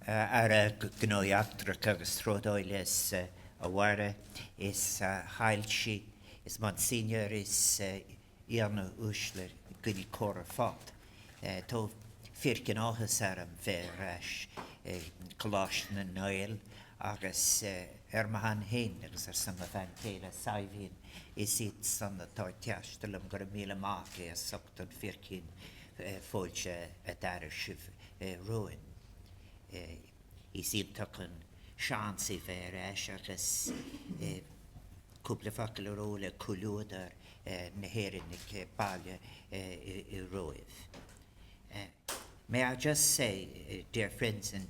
ar a gnóiachtrach agus tródóile is a wara is hailshi is Monsignor is Iarna Ushler guni cora fat. To firkin áhas aram ver Colostan and Noel agus mahan hain agus sama fan teila saivin is it san the tortiastelum gur mila maki as sokton firkin folge a darishiv ruin. Is it token chancy ver agus couple of rolle kuludar neherinik balja roiv. May I just say, dear friends and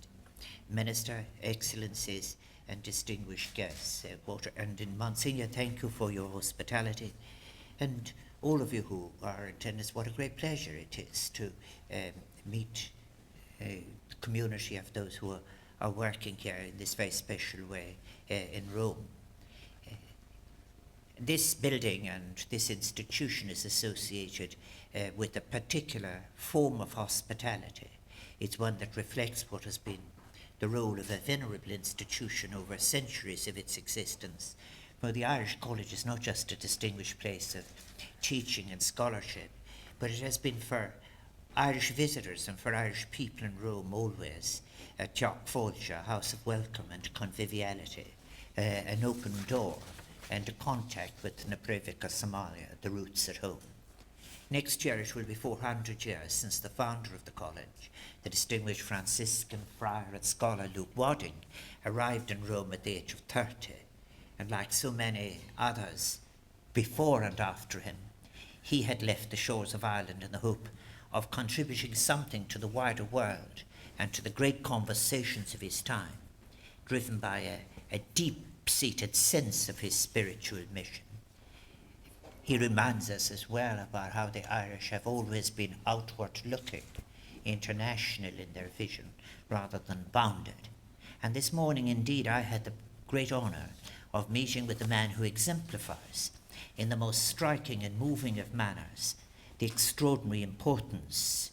Minister, Excellencies and distinguished guests, and in Monsignor, thank you for your hospitality, and all of you who are in attendance, what a great pleasure it is to meet the community of those who are working here in this very special way in Rome. This building and this institution is associated with a particular form of hospitality. It's one that reflects what has been the role of a venerable institution over centuries of its existence. For the Irish College is not just a distinguished place of teaching and scholarship, but it has been for Irish visitors and for Irish people in Rome always a Teach Fáilte, a house of welcome and conviviality, an open door and a contact with Naprevika Somalia, the roots at home. Next year it will be 400 years since the founder of the college, the distinguished Franciscan friar and scholar Luke Wadding, arrived in Rome at the age of 30, and like so many others before and after him, he had left the shores of Ireland in the hope of contributing something to the wider world and to the great conversations of his time, driven by a deep-seated sense of his spiritual mission. He reminds us as well about how the Irish have always been outward-looking, international in their vision, rather than bounded. And this morning, indeed, I had the great honour of meeting with the man who exemplifies, in the most striking and moving of manners, the extraordinary importance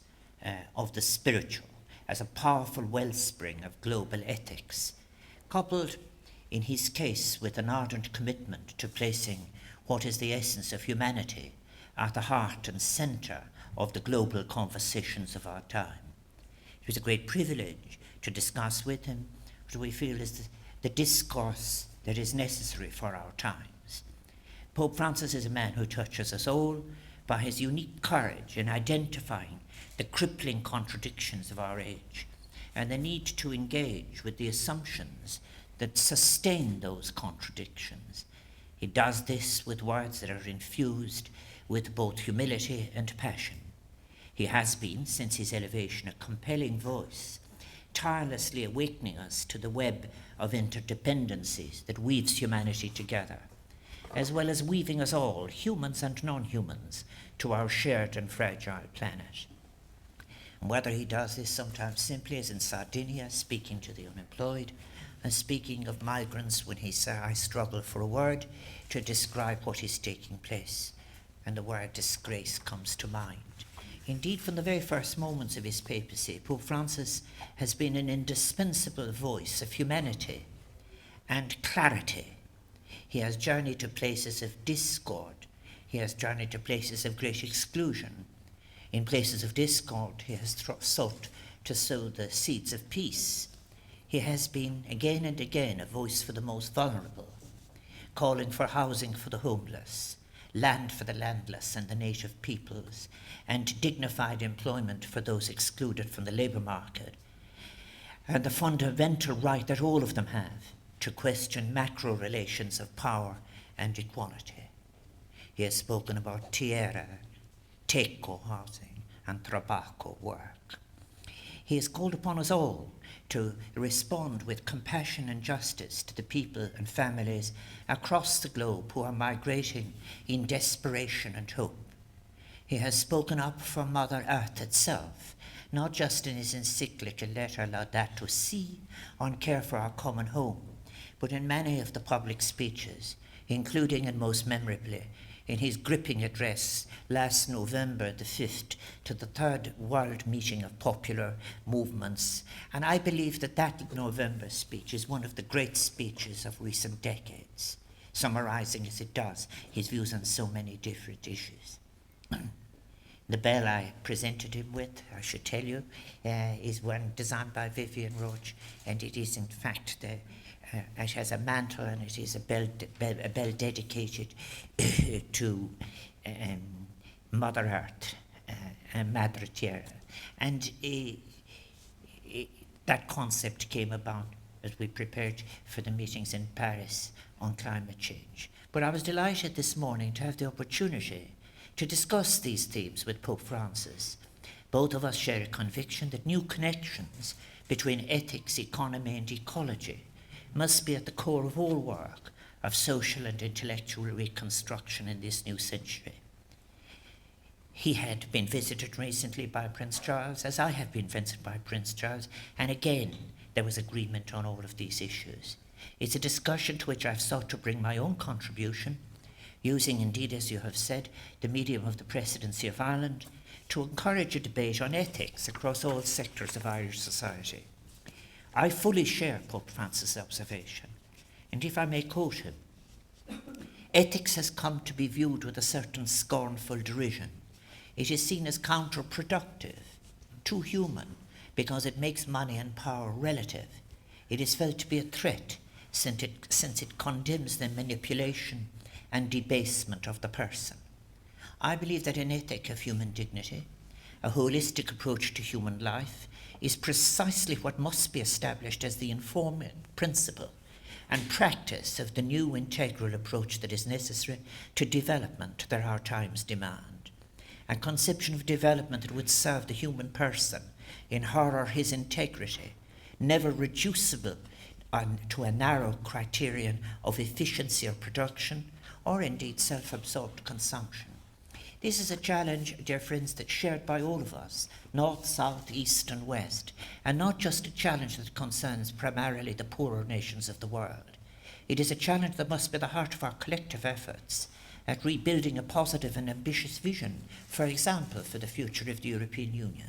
of the spiritual as a powerful wellspring of global ethics, coupled, in his case, with an ardent commitment to placing what is the essence of humanity at the heart and centre of the global conversations of our time. It was a great privilege to discuss with him what we feel is the discourse that is necessary for our times. Pope Francis is a man who touches us all by his unique courage in identifying the crippling contradictions of our age and the need to engage with the assumptions that sustain those contradictions. He does this with words that are infused with both humility and passion. He has been, since his elevation, a compelling voice, tirelessly awakening us to the web of interdependencies that weaves humanity together, as well as weaving us all, humans and non-humans, to our shared and fragile planet. And whether he does this sometimes simply as in Sardinia, speaking to the unemployed, and speaking of migrants when he said, I struggle for a word to describe what is taking place, and the word disgrace comes to mind. Indeed, from the very first moments of his papacy, Pope Francis has been an indispensable voice of humanity and clarity. He has journeyed to places of discord. He has journeyed to places of great exclusion. In places of discord, he has sought to sow the seeds of peace. He has been again and again a voice for the most vulnerable, calling for housing for the homeless, land for the landless and the native peoples, and dignified employment for those excluded from the labour market, and the fundamental right that all of them have to question macro relations of power and equality. He has spoken about tierra, teco housing, and trabajo work. He has called upon us all to respond with compassion and justice to the people and families across the globe who are migrating in desperation and hope. He has spoken up for Mother Earth itself, not just in his encyclical letter Laudato Si on care for our common home, but in many of the public speeches, including and most memorably in his gripping address last November the 5th to the Third World Meeting of Popular Movements. And I believe that that November speech is one of the great speeches of recent decades, summarizing as it does his views on so many different issues. The bell I presented him with, I should tell you, is one designed by Vivian Roach, and it is in fact it has a mantle, and it is a bell dedicated to Mother Earth, Madre Tierra. And that concept came about as we prepared for the meetings in Paris on climate change. But I was delighted this morning to have the opportunity to discuss these themes with Pope Francis. Both of us share a conviction that new connections between ethics, economy, and ecology must be at the core of all work of social and intellectual reconstruction in this new century. He had been visited recently by Prince Charles, as I have been visited by Prince Charles, and again there was agreement on all of these issues. It's a discussion to which I've sought to bring my own contribution, using indeed, as you have said, the medium of the Presidency of Ireland to encourage a debate on ethics across all sectors of Irish society. I fully share Pope Francis' observation, and if I may quote him, ethics has come to be viewed with a certain scornful derision. It is seen as counterproductive, too human, because it makes money and power relative. It is felt to be a threat since it condemns the manipulation and debasement of the person. I believe that an ethic of human dignity, a holistic approach to human life, is precisely what must be established as the informing principle and practice of the new integral approach that is necessary to development that our times demand. A conception of development that would serve the human person in her or his integrity, never reducible to a narrow criterion of efficiency or production, or indeed self-absorbed consumption. This is a challenge, dear friends, that's shared by all of us, north, south, east and west, and not just a challenge that concerns primarily the poorer nations of the world. It is a challenge that must be the heart of our collective efforts at rebuilding a positive and ambitious vision, for example, for the future of the European Union.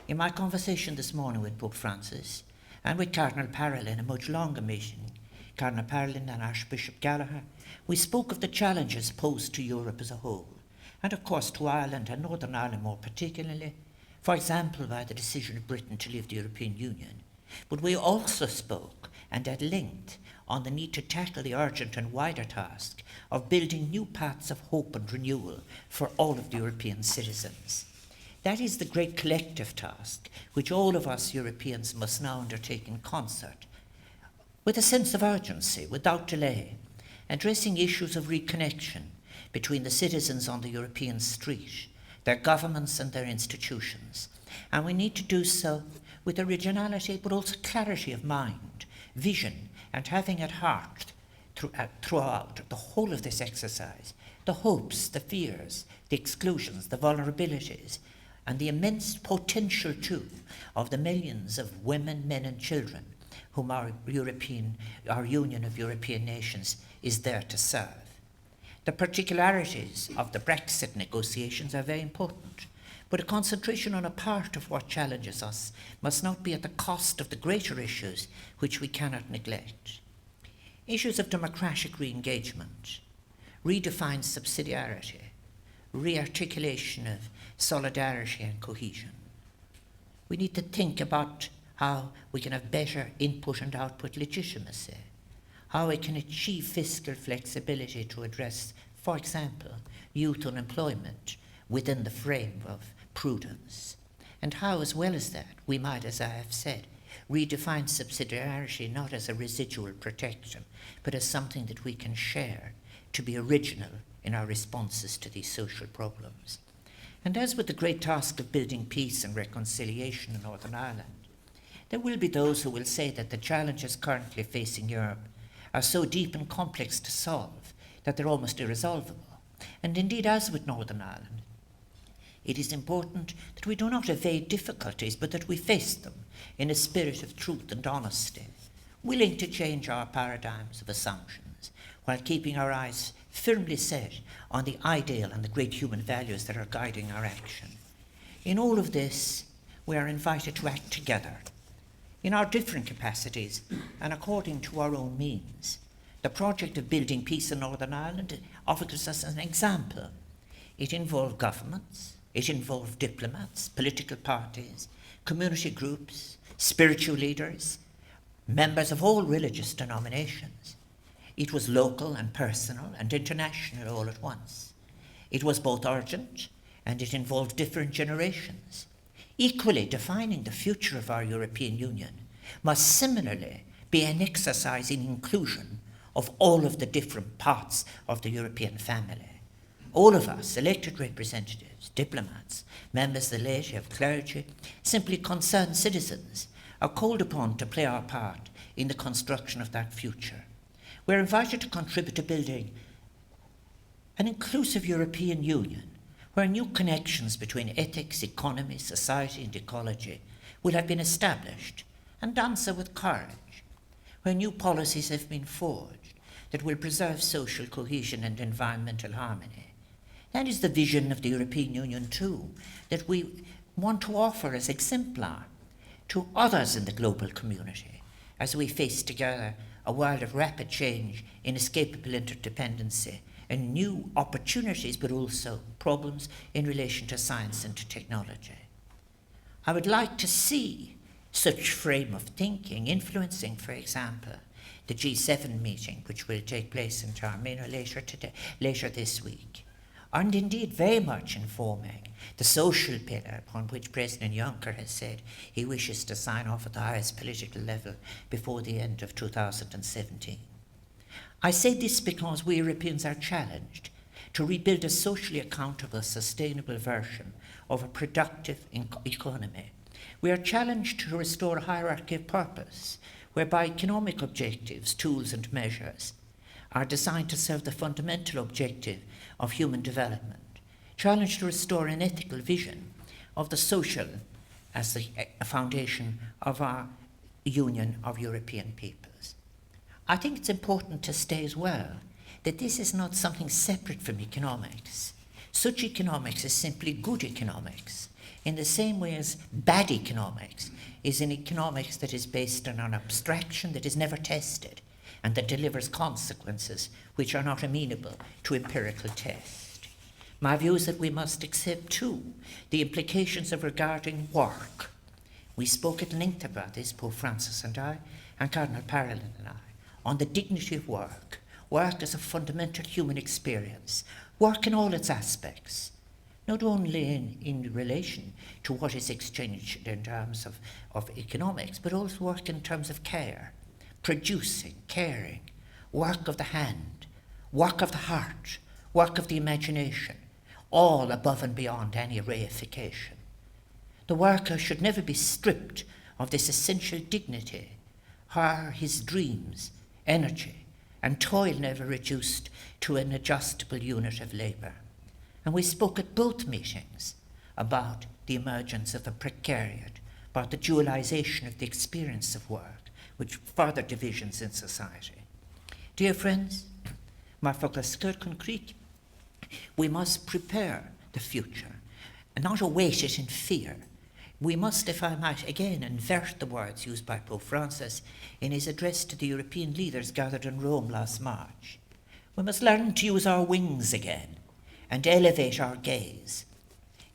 In my conversation this morning with Pope Francis and with Cardinal Parolin in a much longer meeting, Cardinal Parolin and Archbishop Gallagher, we spoke of the challenges posed to Europe as a whole, and of course to Ireland and Northern Ireland more particularly, for example by the decision of Britain to leave the European Union. But we also spoke, and at length, on the need to tackle the urgent and wider task of building new paths of hope and renewal for all of the European citizens. That is the great collective task which all of us Europeans must now undertake in concert, with a sense of urgency, without delay, addressing issues of reconnection between the citizens on the European street, their governments and their institutions. And we need to do so with originality, but also clarity of mind, vision, and having at heart throughout the whole of this exercise the hopes, the fears, the exclusions, the vulnerabilities, and the immense potential too of the millions of women, men and children whom our Union of European Nations is there to serve. The particularities of the Brexit negotiations are very important, but a concentration on a part of what challenges us must not be at the cost of the greater issues which we cannot neglect. Issues of democratic re-engagement, redefined subsidiarity, re-articulation of solidarity and cohesion. We need to think about how we can have better input and output legitimacy, how we can achieve fiscal flexibility to address, for example, youth unemployment within the frame of prudence, and how, as well as that, we might, as I have said, redefine subsidiarity not as a residual protection, but as something that we can share to be original in our responses to these social problems. And as with the great task of building peace and reconciliation in Northern Ireland, there will be those who will say that the challenges currently facing Europe are so deep and complex to solve that they're almost irresolvable. And indeed, as with Northern Ireland, it is important that we do not evade difficulties, but that we face them in a spirit of truth and honesty, willing to change our paradigms of assumptions, while keeping our eyes firmly set on the ideal and the great human values that are guiding our action. In all of this, we are invited to act together in our different capacities and according to our own means. The project of building peace in Northern Ireland offers us an example. It involved governments, it involved diplomats, political parties, community groups, spiritual leaders, members of all religious denominations. It was local and personal and international all at once. It was both urgent and it involved different generations. Equally, defining the future of our European Union must similarly be an exercise in inclusion of all of the different parts of the European family. All of us, elected representatives, diplomats, members of the laity, of clergy, simply concerned citizens, are called upon to play our part in the construction of that future. We're invited to contribute to building an inclusive European Union where new connections between ethics, economy, society and ecology will have been established, and done so with courage, where new policies have been forged that will preserve social cohesion and environmental harmony. That is the vision of the European Union too, that we want to offer as exemplar to others in the global community as we face together a world of rapid change, inescapable interdependency, and new opportunities, but also problems in relation to science and to technology. I would like to see such frame of thinking influencing, for example, the G7 meeting, which will take place in Taormina later this week, and indeed very much informing the social pillar upon which President Juncker has said he wishes to sign off at the highest political level before the end of 2017. I say this because we Europeans are challenged to rebuild a socially accountable, sustainable version of a productive economy. We are challenged to restore a hierarchy of purpose, whereby economic objectives, tools and measures are designed to serve the fundamental objective of human development. Challenged to restore an ethical vision of the social as the foundation of our union of European peoples. I think it's important to state as well that this is not something separate from economics. Such economics is simply good economics, in the same way as bad economics is an economics that is based on an abstraction that is never tested and that delivers consequences which are not amenable to empirical test. My view is that we must accept too the implications of regarding work. We spoke at length about this, Pope Francis and I, and Cardinal Parolin and I, on the dignity of work. Work is a fundamental human experience. Work in all its aspects, not only in relation to what is exchanged in terms of economics, but also work in terms of care, producing, caring, work of the hand, work of the heart, work of the imagination, all above and beyond any reification. The worker should never be stripped of this essential dignity, his dreams, energy, and toil never reduced to an adjustable unit of labour. And we spoke at both meetings about the emergence of the precariat, about the dualisation of the experience of work, which further divisions in society. Dear friends, maar voor concrete, we must prepare the future and not await it in fear. We must, if I might again invert the words used by Pope Francis in his address to the European leaders gathered in Rome last March, we must learn to use our wings again and elevate our gaze.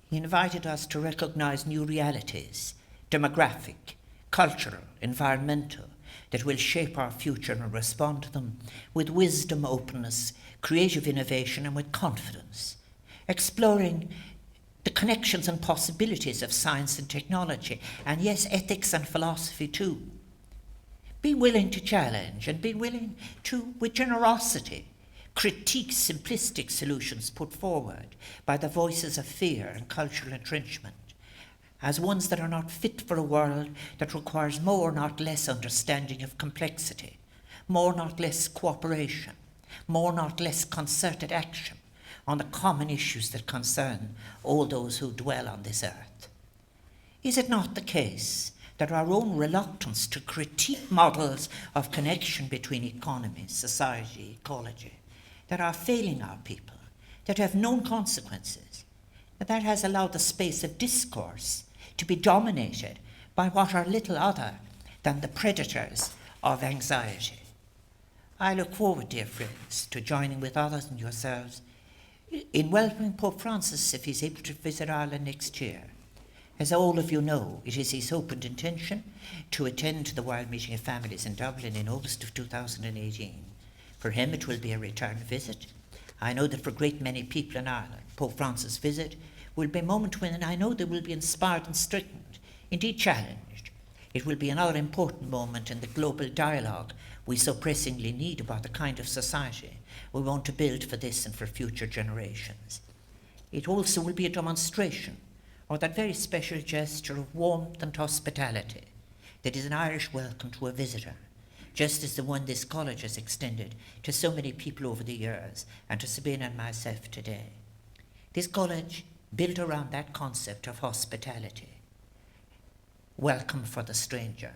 He invited us to recognise new realities, demographic, cultural, environmental, that will shape our future and respond to them with wisdom, openness, creative innovation and with confidence, exploring the connections and possibilities of science and technology, and yes, ethics and philosophy too. Be willing to challenge and be willing to, with generosity, critique simplistic solutions put forward by the voices of fear and cultural entrenchment as ones that are not fit for a world that requires more, not less understanding of complexity, more, not less cooperation, more, not less concerted action on the common issues that concern all those who dwell on this earth. Is it not the case that our own reluctance to critique models of connection between economy, society, ecology that are failing our people, that have known consequences, that has allowed the space of discourse to be dominated by what are little other than the predators of anxiety. I look forward, dear friends, to joining with others and yourselves in welcoming Pope Francis if he's able to visit Ireland next year. As all of you know, it is his hope and intention to attend the World Meeting of Families in Dublin in August of 2018. For him, it will be a return visit. I know that for a great many people in Ireland, Pope Francis' visit will be a moment when I know they will be inspired and strengthened, indeed challenged. It will be another important moment in the global dialogue we so pressingly need about the kind of society we want to build for this and for future generations. It also will be a demonstration, or that very special gesture of warmth and hospitality that is an Irish welcome to a visitor, just as the one this college has extended to so many people over the years, and to Sabina and myself today. This college built around that concept of hospitality, welcome for the stranger,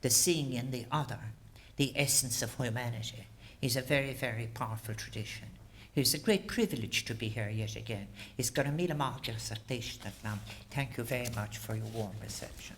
the seeing in the other, the essence of humanity, is a very, very powerful tradition. It's a great privilege to be here yet again. Thank you very much for your warm reception.